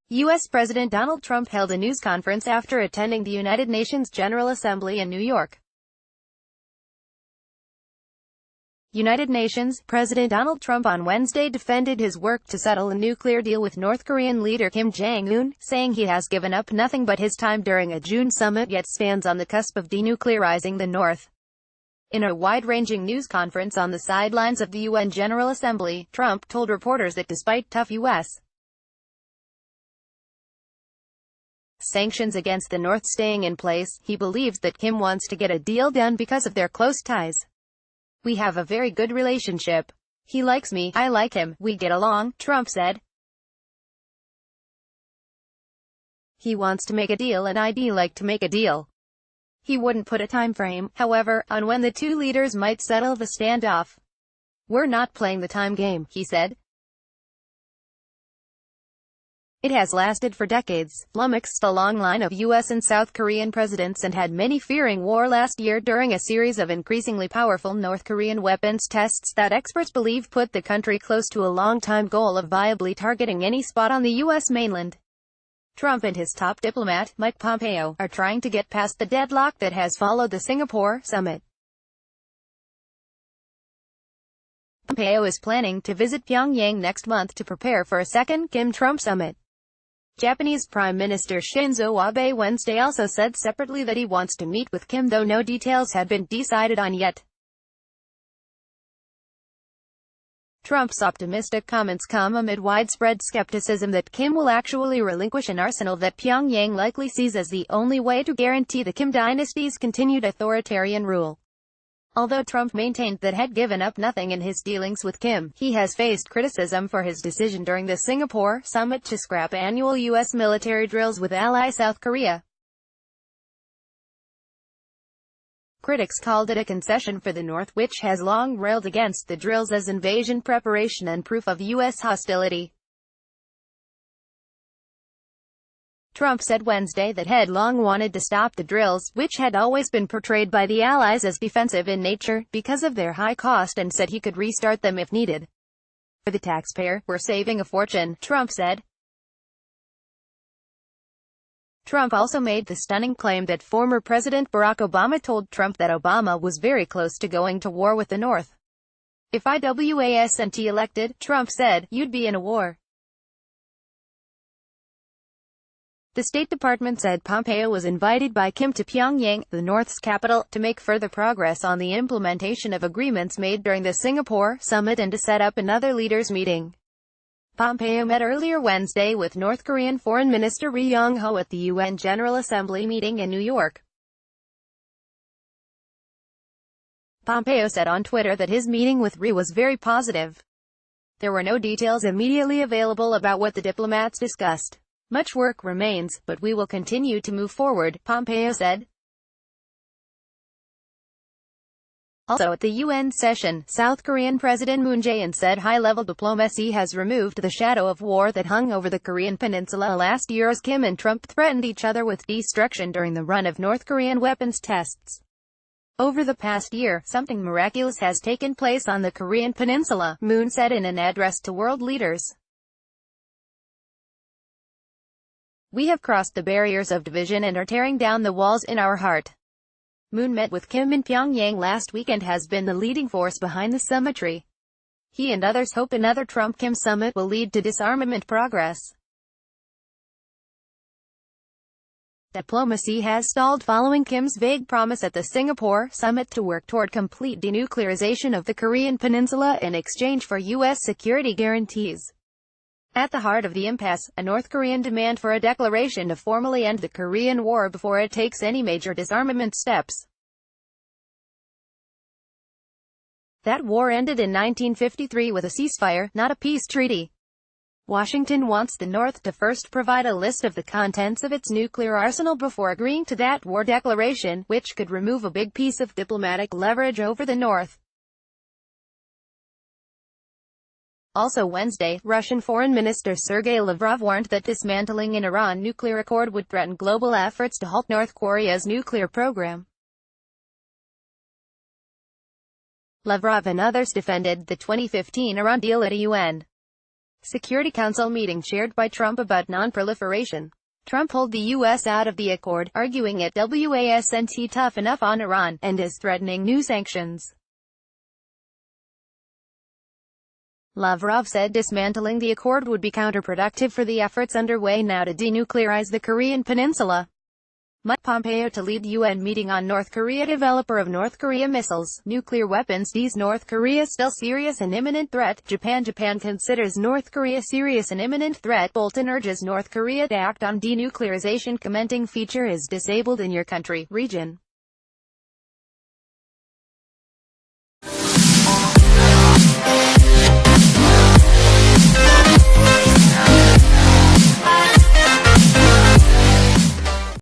U.S. President Donald Trump held a news conference after attending the United Nations General Assembly in New York. United Nations President Donald Trump on Wednesday defended his work to settle a nuclear deal with North Korean leader Kim Jong Un, saying he has given up nothing but his time during a June summit yet stands on the cusp of denuclearizing the North. In a wide-ranging news conference on the sidelines of the UN General Assembly, Trump told reporters that despite tough U.S. sanctions against the North staying in place, he believes that Kim wants to get a deal done because of their close ties. "We have a very good relationship. He likes me, I like him, we get along," Trump said. "He wants to make a deal and I'd like to make a deal." He wouldn't put a time frame, however, on when the two leaders might settle the standoff. "We're not playing the time game," he said. "It has lasted for decades, flummoxed a long line of U.S. and South Korean presidents and had many fearing war last year during a series of increasingly powerful North Korean weapons tests that experts believe put the country close to a long-time goal of viably targeting any spot on the U.S. mainland." Trump and his top diplomat, Mike Pompeo, are trying to get past the deadlock that has followed the Singapore summit. Pompeo is planning to visit Pyongyang next month to prepare for a second Kim-Trump summit. Japanese Prime Minister Shinzo Abe Wednesday also said separately that he wants to meet with Kim, though no details had been decided on yet. Trump's optimistic comments come amid widespread skepticism that Kim will actually relinquish an arsenal that Pyongyang likely sees as the only way to guarantee the Kim dynasty's continued authoritarian rule. Although Trump maintained that had given up nothing in his dealings with Kim, he has faced criticism for his decision during the Singapore summit to scrap annual U.S. military drills with ally South Korea. Critics called it a concession for the North, which has long railed against the drills as invasion preparation and proof of U.S. hostility. Trump said Wednesday that had long wanted to stop the drills, which had always been portrayed by the allies as defensive in nature, because of their high cost, and said he could restart them if needed. "For the taxpayer, we're saving a fortune," Trump said. Trump also made the stunning claim that former President Barack Obama told Trump that Obama was very close to going to war with the North. "If I wasn't elected," Trump said, "you'd be in a war." The State Department said Pompeo was invited by Kim to Pyongyang, the North's capital, to make further progress on the implementation of agreements made during the Singapore summit and to set up another leaders' meeting. Pompeo met earlier Wednesday with North Korean Foreign Minister Ri Yong-ho at the UN General Assembly meeting in New York. Pompeo said on Twitter that his meeting with Ri was very positive. There were no details immediately available about what the diplomats discussed. "Much work remains, but we will continue to move forward," Pompeo said. Also at the UN session, South Korean President Moon Jae-In said high-level diplomacy has removed the shadow of war that hung over the Korean peninsula last year as Kim and Trump threatened each other with destruction during the run of North Korean weapons tests. "Over the past year, something miraculous has taken place on the Korean peninsula," Moon said in an address to world leaders. "We have crossed the barriers of division and are tearing down the walls in our heart." Moon met with Kim in Pyongyang last week and has been the leading force behind the summitry. He and others hope another Trump-Kim summit will lead to disarmament progress. Diplomacy has stalled following Kim's vague promise at the Singapore summit to work toward complete denuclearization of the Korean peninsula in exchange for U.S. security guarantees. At the heart of the impasse, a North Korean demand for a declaration to formally end the Korean War before it takes any major disarmament steps. That war ended in 1953 with a ceasefire, not a peace treaty. Washington wants the North to first provide a list of the contents of its nuclear arsenal before agreeing to that war declaration, which could remove a big piece of diplomatic leverage over the North. Also Wednesday, Russian Foreign Minister Sergei Lavrov warned that dismantling an Iran nuclear accord would threaten global efforts to halt North Korea's nuclear program. Lavrov and others defended the 2015 Iran deal at a UN Security Council meeting chaired by Trump about non-proliferation. Trump pulled the U.S. out of the accord, arguing it wasn't tough enough on Iran, and is threatening new sanctions. Lavrov said dismantling the accord would be counterproductive for the efforts underway now to denuclearize the Korean peninsula. Mike Pompeo to lead UN meeting on North Korea. Developer of North Korea missiles, nuclear weapons. Is North Korea still serious and imminent threat? Japan considers North Korea serious and imminent threat. Bolton urges North Korea to act on denuclearization. Commenting feature is disabled in your country, region.